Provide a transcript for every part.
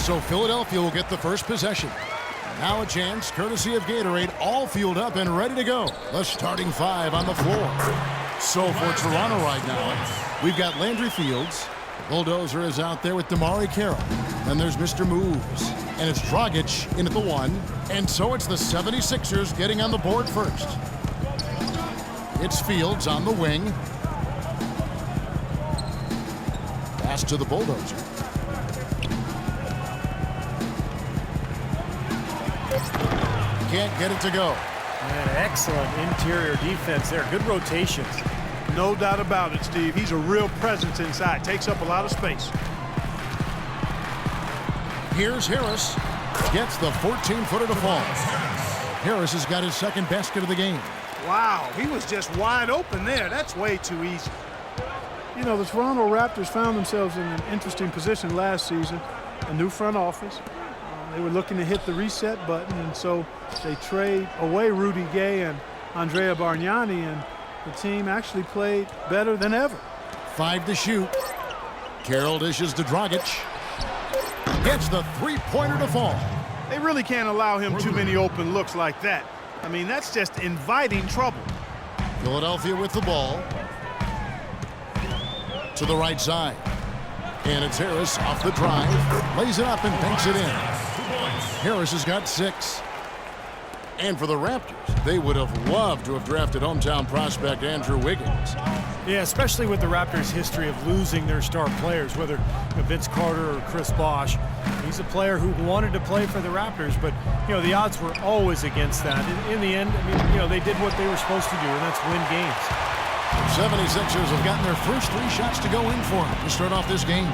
So Philadelphia will get the first possession. Now a chance, courtesy of Gatorade, all fueled up and ready to go. The starting five on the floor. So for Toronto right now, we've got Landry Fields. The bulldozer is out there with Damari Carroll. Then there's Mr. Moves. And it's Dragic in at the one. And so it's the 76ers getting on the board first. It's Fields on the wing. Pass to the bulldozer. Can't get it to go. And excellent interior defense there. Good rotations. No doubt about it, Steve. He's a real presence inside. Takes up a lot of space. Here's Harris. Gets the 14-footer to fall. Harris has got his second basket of the game. Wow, he was just wide open there. That's way too easy. You know, the Toronto Raptors found themselves in an interesting position last season. A new front office. They were looking to hit the reset button, and so they trade away Rudy Gay and Andrea Bargnani, and the team actually played better than ever. 5 to shoot. Carroll dishes to Dragic. Gets the three-pointer to fall. They really can't allow him too many open looks like that. I mean, that's just inviting trouble. Philadelphia with the ball. To the right side. And it's Harris off the drive. Lays it up and banks it in. Harris has got 6. And for the Raptors, they would have loved to have drafted hometown prospect Andrew Wiggins. Yeah, especially with the Raptors' history of losing their star players, whether Vince Carter or Chris Bosh. He's a player who wanted to play for the Raptors, but, you know, the odds were always against that. In the end, I mean, you know, they did what they were supposed to do, and that's win games. The 76ers have gotten their first 3 shots to go in for them to start off this game.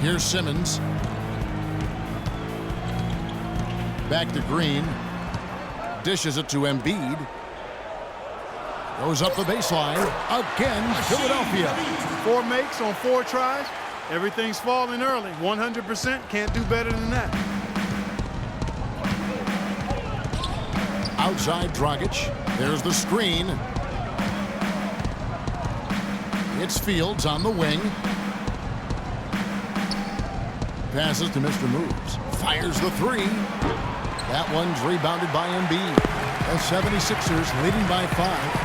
Here's Simmons. Back to Green. Dishes it to Embiid. Goes up the baseline. Again, Philadelphia. 4 makes on 4 tries. Everything's falling early. 100%. Can't do better than that. Outside Dragic. There's the screen. It's Fields on the wing. Passes to Mr. Moves. Fires the 3. That one's rebounded by Embiid. The 76ers leading by 5.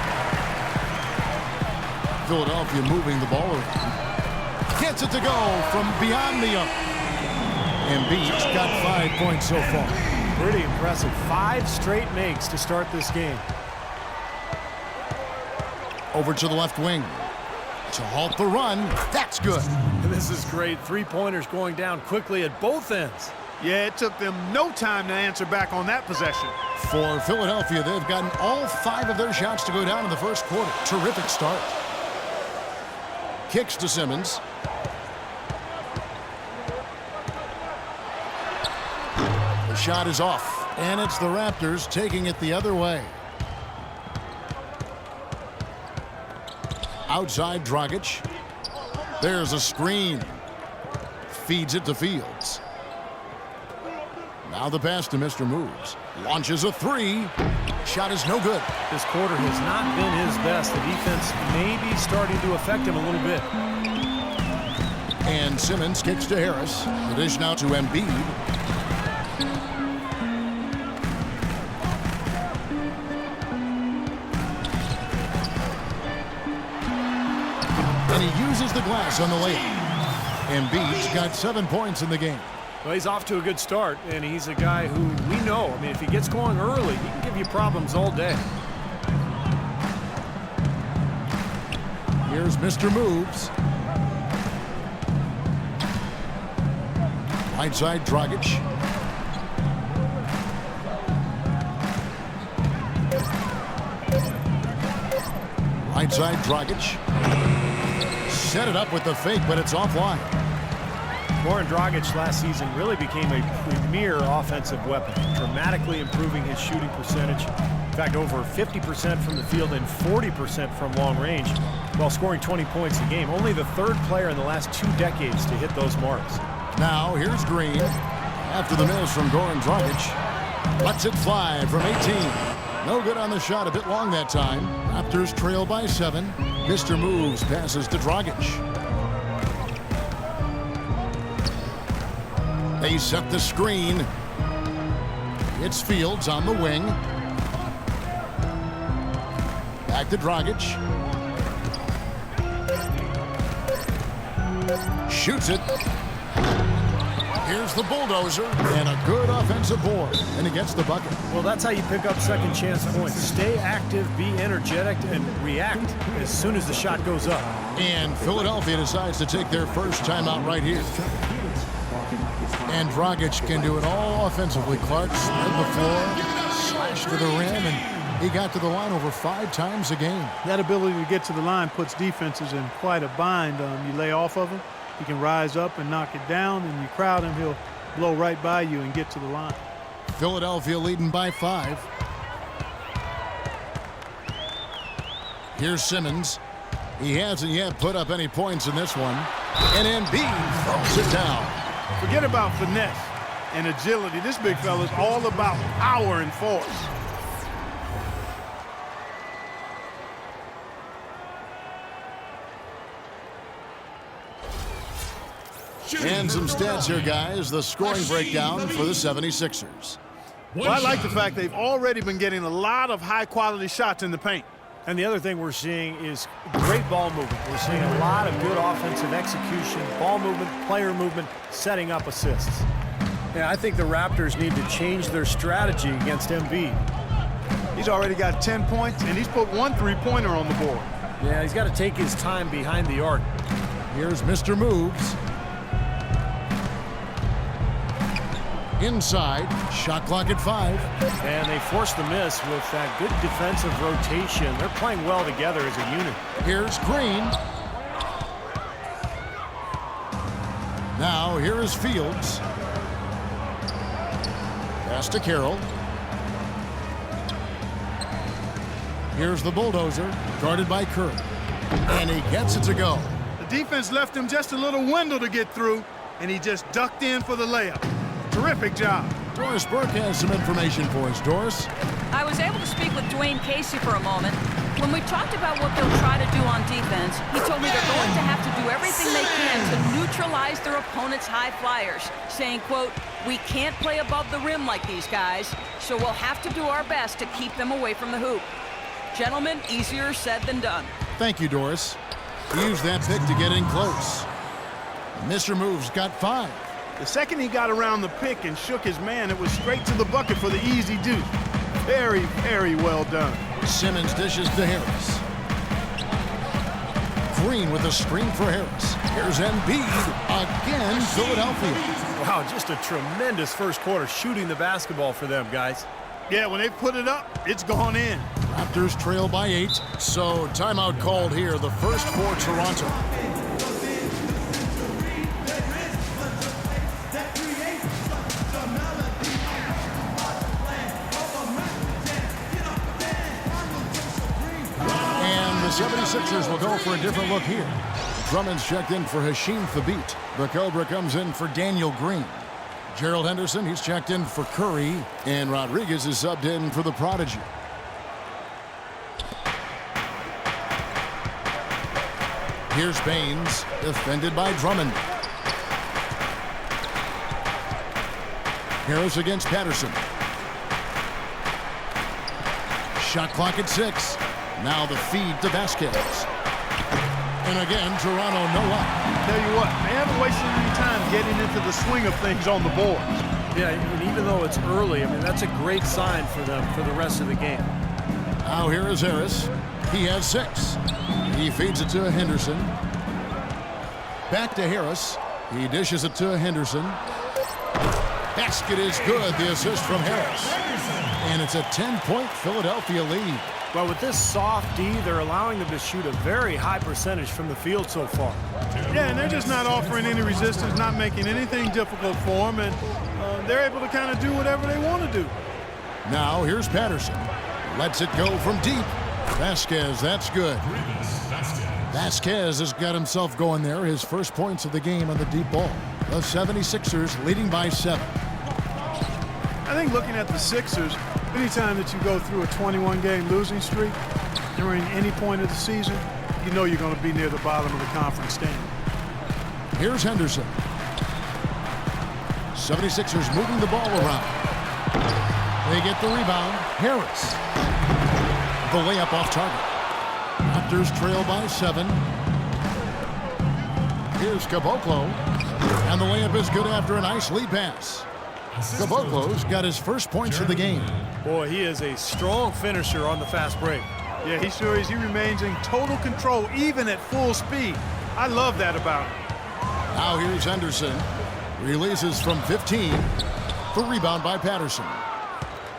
Philadelphia moving the ball around. Gets it to go from beyond the arc. Embiid's got 5 points so far. Pretty impressive. 5 straight makes to start this game. Over to the left wing. To halt the run. That's good. This is great. 3-pointers going down quickly at both ends. Yeah, it took them no time to answer back on that possession. For Philadelphia, they've gotten all 5 of their shots to go down in the first quarter. Terrific start. Kicks to Simmons. The shot is off, and it's the Raptors taking it the other way. Outside Dragic. There's a screen. Feeds it to Fields. Now the pass to Mr. Moves. Launches a 3. Shot is no good. This quarter has not been his best. The defense may be starting to affect him a little bit. And Simmons kicks to Harris. The dish now to Embiid. And he uses the glass on the layup. Embiid's got 7 points in the game. Well, he's off to a good start, and he's a guy who we know. I mean, if he gets going early, he can give you problems all day. Here's Mr. Moves. Right side, Dragic. Right side, Dragic. Set it up with the fake, but it's offline. Goran Dragic last season really became a premier offensive weapon, dramatically improving his shooting percentage. In fact, over 50% from the field and 40% from long range, while scoring 20 points a game. Only the 3rd player in the last 2 decades to hit those marks. Now here's Green. After the miss from Goran Dragic. Lets it fly from 18. No good on the shot, a bit long that time. Raptors trail by 7. Mr. Moves passes to Dragic. They set the screen. It's Fields on the wing. Back to Dragic. Shoots it. Here's the bulldozer and a good offensive board, and he gets the bucket. Well, that's how you pick up second chance points. Stay active, be energetic, and react as soon as the shot goes up. And Philadelphia decides to take their first timeout right here. And Dragic can do it all offensively. Clark spread the floor, slashed to the rim, and he got to the line over 5 times a game. That ability to get to the line puts defenses in quite a bind. You lay off of him, he can rise up and knock it down, and you crowd him, he'll blow right by you and get to the line. Philadelphia leading by 5. Here's Simmons. He hasn't yet put up any points in this one. And Embiid throws it down. Forget about finesse and agility. This big fella is all about power and force. And some stats here, guys. The scoring breakdown for the 76ers. Well, I like the fact they've already been getting a lot of high-quality shots in the paint. And the other thing we're seeing is great ball movement. We're seeing a lot of good offensive execution, ball movement, player movement, setting up assists. Yeah, I think the Raptors need to change their strategy against Embiid. He's already got 10 points, and he's put 1 3-pointer on the board. Yeah, he's got to take his time behind the arc. Here's Mr. Moves. Inside, shot clock at 5. And they forced the miss with that good defensive rotation. They're playing well together as a unit. Here's Green. Now here is Fields. Pass to Carroll. Here's the bulldozer, guarded by Curry. And he gets it to go. The defense left him just a little window to get through, and he just ducked in for the layup. Terrific job. Doris Burke has some information for us. Doris? I was able to speak with Dwayne Casey for a moment. When we talked about what they'll try to do on defense, he told me they're going to have to do everything they can to neutralize their opponent's high flyers, saying, quote, "We can't play above the rim like these guys, so we'll have to do our best to keep them away from the hoop." Gentlemen, easier said than done. Thank you, Doris. He used that pick to get in close. Mr. Moves got 5. The second he got around the pick and shook his man, it was straight to the bucket for the easy deuce. Very, very well done. Simmons dishes to Harris. Green with a screen for Harris. Here's Embiid again, Philadelphia. Wow, just a tremendous first quarter shooting the basketball for them, guys. Yeah, when they put it up, it's gone in. Raptors trail by 8, so timeout called here, the first for Toronto. And the 76ers will go for a different look here. Drummond's checked in for Hasheem Thabeet. The Cobra comes in for Daniel Green. Gerald Henderson, he's checked in for Curry. And Rodriguez is subbed in for the Prodigy. Here's Baines, defended by Drummond. Harris against Patterson. Shot clock at 6. Now the feed to Vasquez. And again, Toronto no up. Tell you what, they haven't wasted any time getting into the swing of things on the board. Yeah, and even though it's early, I mean, that's a great sign for them for the rest of the game. Now here is Harris. He has 6. He feeds it to Henderson. Back to Harris. He dishes it to Henderson. Basket is good. The assist from Harris. And it's a 10-point Philadelphia lead. Well, with this soft D, they're allowing them to shoot a very high percentage from the field so far. Yeah, and they're just not offering any resistance, not making anything difficult for them, and they're able to kind of do whatever they want to do. Now here's Patterson. Lets it go from deep. Vasquez, that's good. Vasquez has got himself going there. His first points of the game on the deep ball. The 76ers leading by 7. I think looking at the Sixers, anytime that you go through a 21-game losing streak during any point of the season, you know you're going to be near the bottom of the conference standing. Here's Henderson. 76ers moving the ball around. They get the rebound. Harris. The layup off target. Raptors trail by 7. Here's Caboclo. And the layup is good after a nice lead pass. Caboclo's got his first points of the game. Boy, he is a strong finisher on the fast break. Yeah, he sure is. He remains in total control, even at full speed. I love that about him. Now here's Henderson. Releases from 15. The rebound by Patterson.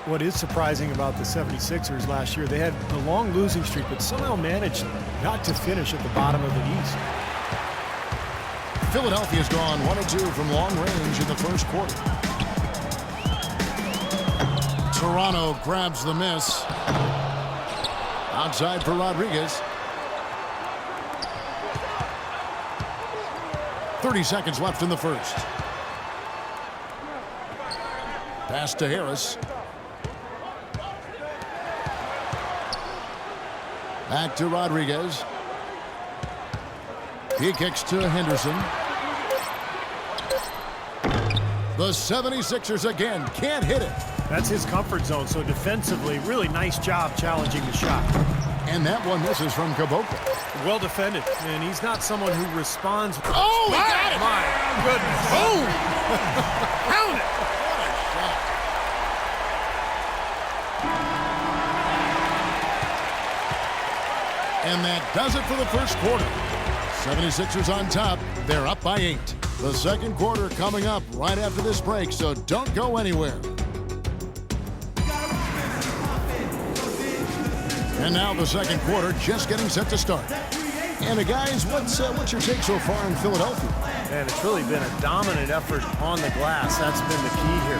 What is surprising about the 76ers last year, they had a long losing streak, but somehow managed not to finish at the bottom of the East. Philadelphia's gone 1 of 2 from long range in the first quarter. Toronto grabs the miss. Outside for Rodriguez. 30 seconds left in the first. Pass to Harris. Back to Rodriguez. He kicks to Henderson. The 76ers again can't hit it. That's his comfort zone, so defensively, really nice job challenging the shot. And that one misses from Caboclo. Well defended, and he's not someone who responds. Oh, he got it! My goodness. Boom! Pound it! And that does it for the first quarter. 76ers on top. They're up by 8. The second quarter coming up right after this break, so don't go anywhere. And now the second quarter just getting set to start. And guys, what's your take so far in Philadelphia? Man, it's really been a dominant effort on the glass. That's been the key here.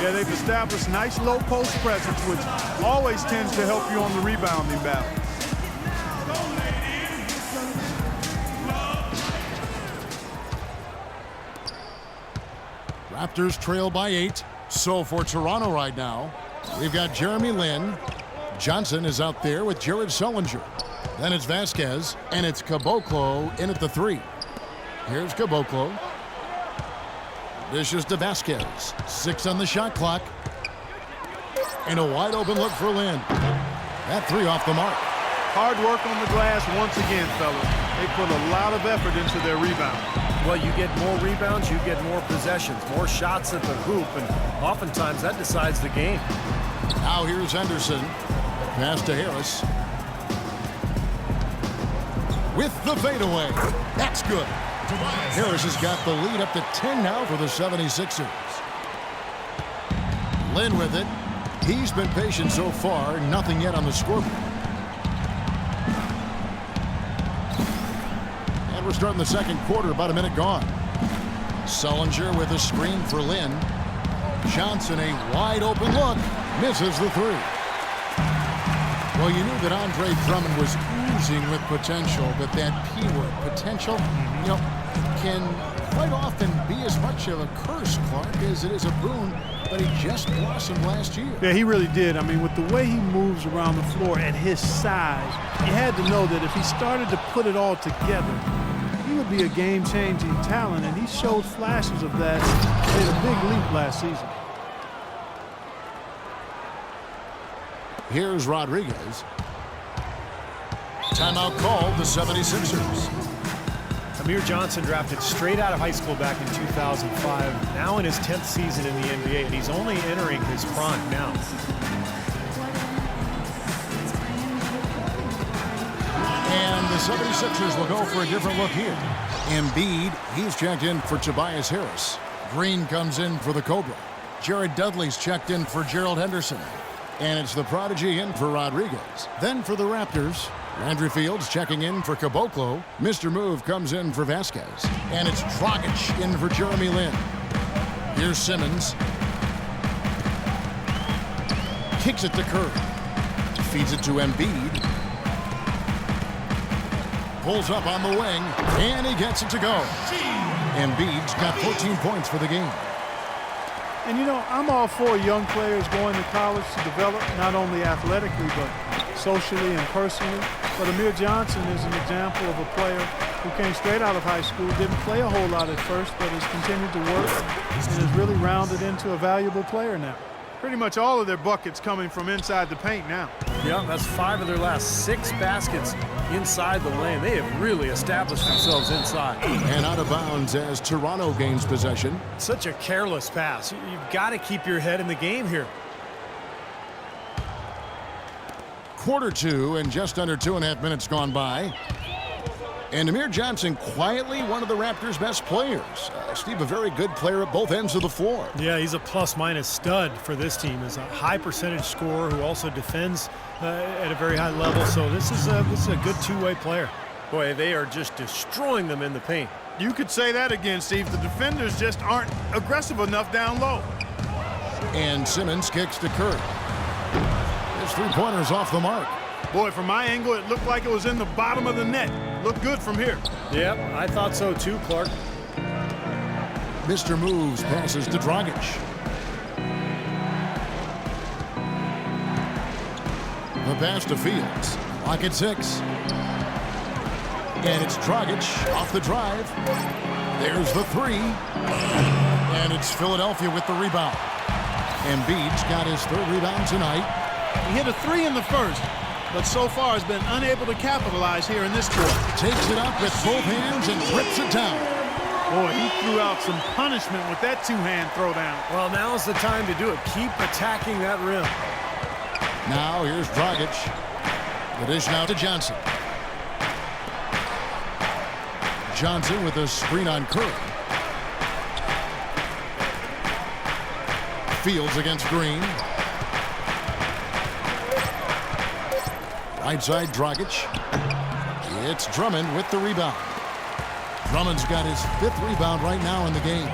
Yeah, they've established nice low post presence, which always tends to help you on the rebounding battle. Raptors trail by 8. So for Toronto right now, we've got Jeremy Lin. Johnson is out there with Jared Sullinger. Then it's Vasquez, and it's Caboclo in at the 3. Here's Caboclo. Dishes to Vasquez. 6 on the shot clock. And a wide open look for Lin. That 3 off the mark. Hard work on the glass once again, fellas. They put a lot of effort into their rebound. Well, you get more rebounds, you get more possessions, more shots at the hoop, and oftentimes that decides the game. Now here's Henderson. Pass to Harris. With the fadeaway. That's good. Harris has got the lead up to 10 now for the 76ers. Lin with it. He's been patient so far. Nothing yet on the scoreboard. And we're starting the second quarter, about a minute gone. Sullinger with a screen for Lin. Johnson, a wide open look. Misses the 3. Well, you knew that Andre Drummond was oozing with potential, but that P word, potential, can quite often be as much of a curse, Clark, as it is a boon, but he just blossomed last year. Yeah, he really did. I mean, with the way he moves around the floor at his size, you had to know that if he started to put it all together, he would be a game-changing talent, and he showed flashes of that. Made a big leap last season. Here's Rodriguez. Timeout called the 76ers. Amir Johnson drafted straight out of high school back in 2005, now in his 10th season in the NBA, and he's only entering his prime now. And the 76ers will go for a different look here. Embiid, he's checked in for Tobias Harris. Green comes in for the Cobra. Jared Dudley's checked in for Gerald Henderson. And it's the prodigy in for Rodriguez. Then for the Raptors, Landry Fields checking in for Caboclo. Mr. Move comes in for Vasquez. And it's Dragic in for Jeremy Lin. Here's Simmons. Kicks it to Curry. Feeds it to Embiid. Pulls up on the wing, and he gets it to go. Embiid's got 14 points for the game. And, I'm all for young players going to college to develop not only athletically but socially and personally. But Amir Johnson is an example of a player who came straight out of high school, didn't play a whole lot at first, but has continued to work and has really rounded into a valuable player now. Pretty much all of their buckets coming from inside the paint now. Yeah, that's 5 of their last 6 baskets inside the lane. They have really established themselves inside. And out of bounds as Toronto gains possession. Such a careless pass. You've got to keep your head in the game here. Quarter 2 and just under 2.5 minutes gone by. And Amir Johnson quietly one of the Raptors' best players. Steve, a very good player at both ends of the floor. Yeah, he's a plus-minus stud for this team. He's a high-percentage scorer who also defends at a very high level. So this is a good two-way player. Boy, they are just destroying them in the paint. You could say that again, Steve. The defenders just aren't aggressive enough down low. And Simmons kicks to Curry. His three-pointer's off the mark. Boy, from my angle, it looked like it was in the bottom of the net. Looked good from here. Yep, I thought so too, Clark. Mr. Moves passes to Dragic. The pass to Fields. Clock at 6. And it's Dragic off the drive. There's the 3. And it's Philadelphia with the rebound. Embiid's got his 3rd rebound tonight. He hit a 3 in the first, but so far has been unable to capitalize here in this quarter. Takes it up with both hands and rips it down. Boy, he threw out some punishment with that two-hand throwdown. Well, now's the time to do it. Keep attacking that rim. Now here's Dragic. The dish now to Johnson. Johnson with a screen on Curry. Fields against Green. Right side, Dragic. It's Drummond with the rebound. Drummond's got his 5th rebound right now in the game.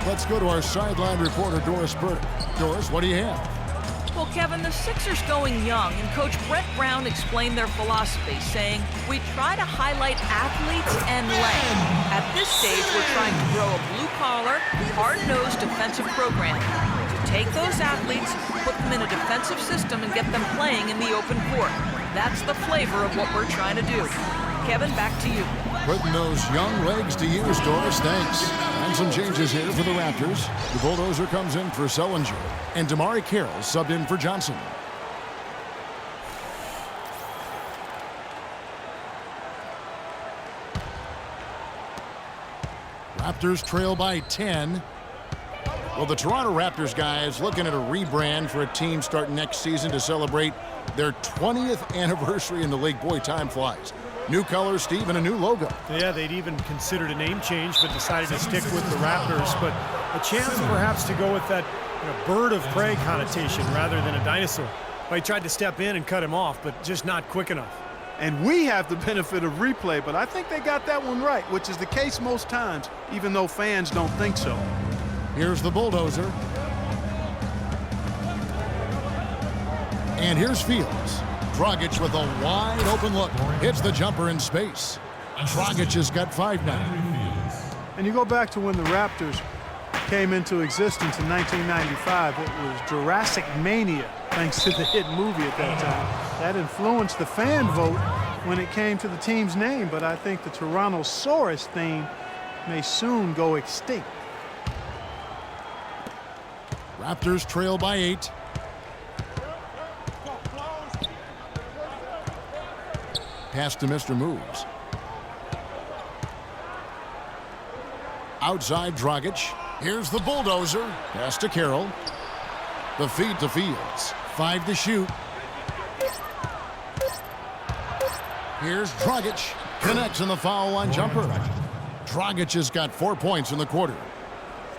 Let's go to our sideline reporter, Doris Burdick. Doris, what do you have? Well, Kevin, the Sixers going young, and Coach Brett Brown explained their philosophy, saying, we try to highlight athletes and length. At this stage, we're trying to grow a blue-collar, hard-nosed defensive program. To take those athletes, put them in a defensive system, and get them playing in the open court. That's the flavor of what we're trying to do. Kevin, back to you. Putting those young legs to use, Doris. Thanks. And some changes here for the Raptors. The Bulldozer comes in for Sellinger. And Damari Carroll subbed in for Johnson. Raptors trail by 10. Well, the Toronto Raptors guys looking at a rebrand for a team starting next season to celebrate their 20th anniversary in the league. Boy, time flies. New colors, Steve, and a new logo. Yeah, they'd even considered a name change, but decided to stick with the Raptors. But a chance perhaps to go with that bird of prey connotation rather than a dinosaur. Well, he tried to step in and cut him off, but just not quick enough. And we have the benefit of replay, but I think they got that one right, which is the case most times, even though fans don't think so. Here's the Bulldozer. And here's Fields. Dragic with a wide open look. Hits the jumper in space. Dragic has got 5 now. And you go back to when the Raptors came into existence in 1995. It was Jurassic Mania, thanks to the hit movie at that time. That influenced the fan vote when it came to the team's name, but I think the Tyrannosaurus theme may soon go extinct. Raptors trail by 8. Pass to Mr. Moves. Outside Dragic. Here's the Bulldozer. Pass to Carroll. The feed to Fields. 5 to shoot. Here's Dragic. Connects in the foul line jumper. Dragic has got 4 points in the quarter.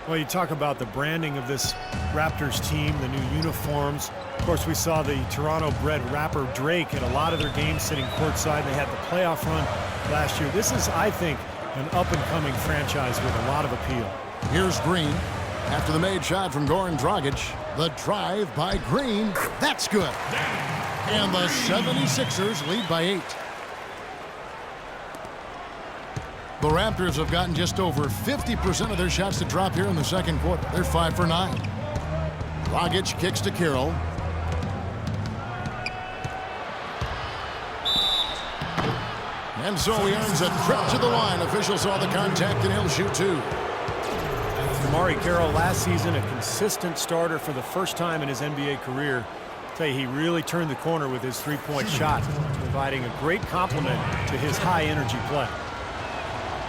Well, you talk about the branding of this Raptors team, the new uniforms. Of course, we saw the Toronto-bred rapper Drake at a lot of their games sitting courtside. They had the playoff run last year. This is, I think, an up-and-coming franchise with a lot of appeal. Here's Green. After the made shot from Goran Dragic, the drive by Green. That's good. And the 76ers lead by 8. The Raptors have gotten just over 50% of their shots to drop here in the second quarter. They're 5 for 9. Dragic kicks to Carroll. And so he earns a trip to the line. Officials saw the contact, and he'll shoot two. Amari Carroll last season a consistent starter for the first time in his NBA career. I'll tell you, he really turned the corner with his three-point shot, providing a great complement to his high-energy play.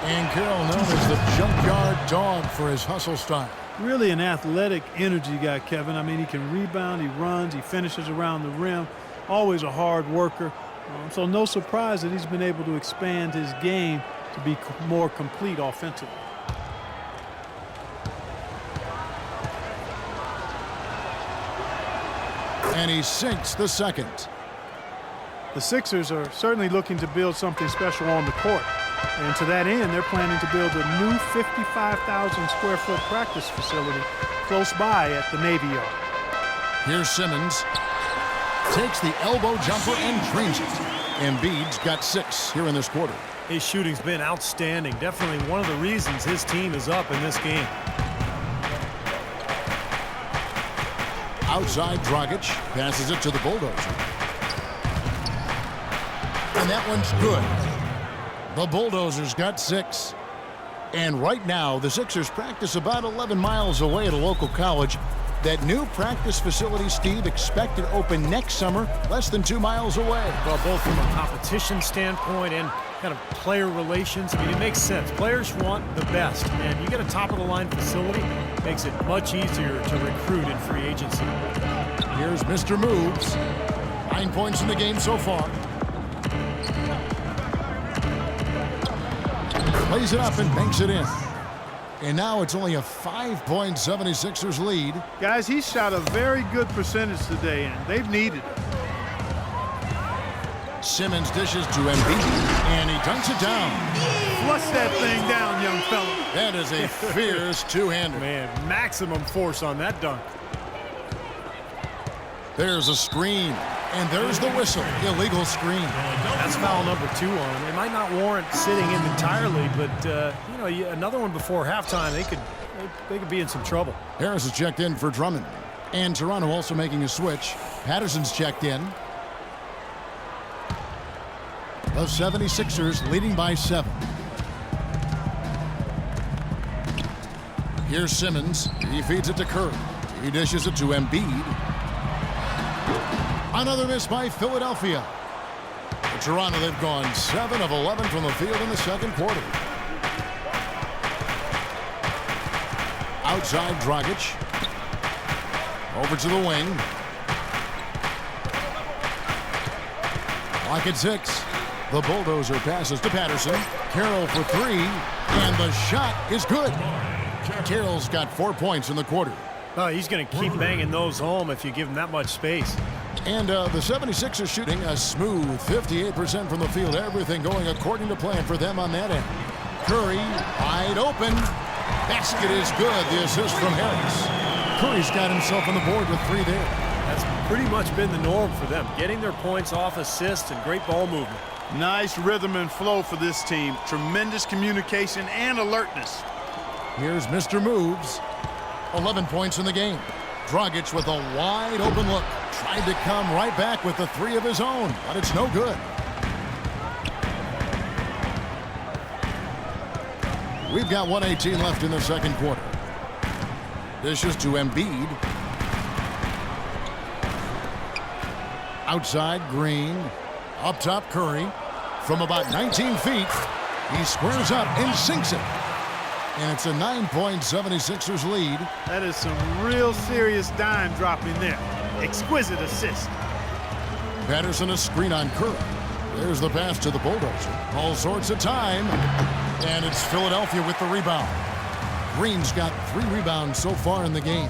And Carroll known as the junkyard dog for his hustle style. Really an athletic energy guy, Kevin. I mean, he can rebound, he runs, he finishes around the rim. Always a hard worker. So no surprise that he's been able to expand his game to be more complete offensively. And he sinks the second. The Sixers are certainly looking to build something special on the court. And to that end, they're planning to build a new 55,000 square foot practice facility close by at the Navy Yard. Here's Simmons. Takes the elbow jumper and drains it. Embiid's got 6 here in this quarter. His shooting's been outstanding. Definitely one of the reasons his team is up in this game. Outside, Dragic passes it to the Bulldozer. And that one's good. The Bulldozers got 6. And right now, the Sixers practice about 11 miles away at a local college. That new practice facility, Steve, expected to open next summer, less than 2 miles away. Well, both from a competition standpoint and kind of player relations, I mean, it makes sense. Players want the best, and you get a top-of-the-line facility, makes it much easier to recruit in free agency. Here's Mr. Moves. 9 points in the game so far. Plays it up and banks it in. And now it's only a 5-point 76ers lead. Guys, he shot a very good percentage today, and they've needed it. Simmons dishes to Embiid, and he dunks it down. Flush that thing down, young fella. That is a fierce two-hander. Man, maximum force on that dunk. There's a screen, and there's the whistle. Illegal screen. That's foul number 2 on him. It might not warrant sitting him entirely, but you know, another one before halftime, they could be in some trouble. Harris is checked in for Drummond, and Toronto also making a switch. Patterson's checked in. The 76ers leading by 7. Here's Simmons. He feeds it to Curry. He dishes it to Embiid. Another miss by Philadelphia. For Toronto, they've gone 7 of 11 from the field in the second quarter. Outside, Dragic. Over to the wing. Lock at 6. The Bulldozer passes to Patterson. Carroll for 3. And the shot is good. Carroll's got 4 points in the quarter. Oh, he's going to keep banging those home if you give him that much space. And the 76ers shooting a smooth 58% from the field. Everything going according to plan for them on that end. Curry wide open. Basket is good. The assist from Harris. Curry's got himself on the board with 3 there. That's pretty much been the norm for them. Getting their points off assists and great ball movement. Nice rhythm and flow for this team. Tremendous communication and alertness. Here's Mr. Moves. 11 points in the game. Dragic with a wide open look. Tried to come right back with the 3 of his own, but it's no good. We've got 1:18 left in the second quarter. Dishes to Embiid. Outside, Green. Up top, Curry. From about 19 feet, he squares up and sinks it. And it's a 9-point 76ers lead. That is some real serious dime dropping there. Exquisite assist. Patterson a screen on Curry. There's the pass to the Bulldozer. All sorts of time. And it's Philadelphia with the rebound. Green's got 3 rebounds so far in the game.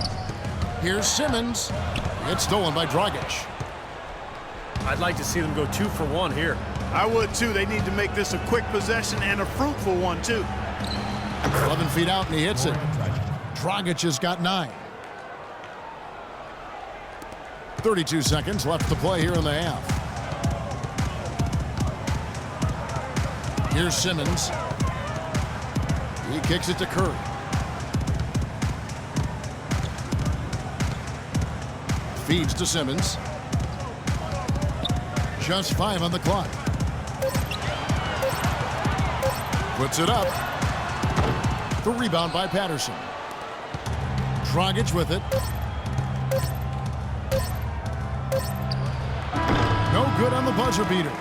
Here's Simmons. It's stolen by Dragic. I'd like to see them go 2 for 1 here. I would too. They need to make this a quick possession and a fruitful one too. 11 feet out and he hits it. Dragic has got 9. 32 seconds left to play here in the half. Here's Simmons. He kicks it to Curry. Feeds to Simmons. Just 5 on the clock. Puts it up. The rebound by Patterson. Dragic with it. No good on the buzzer beater.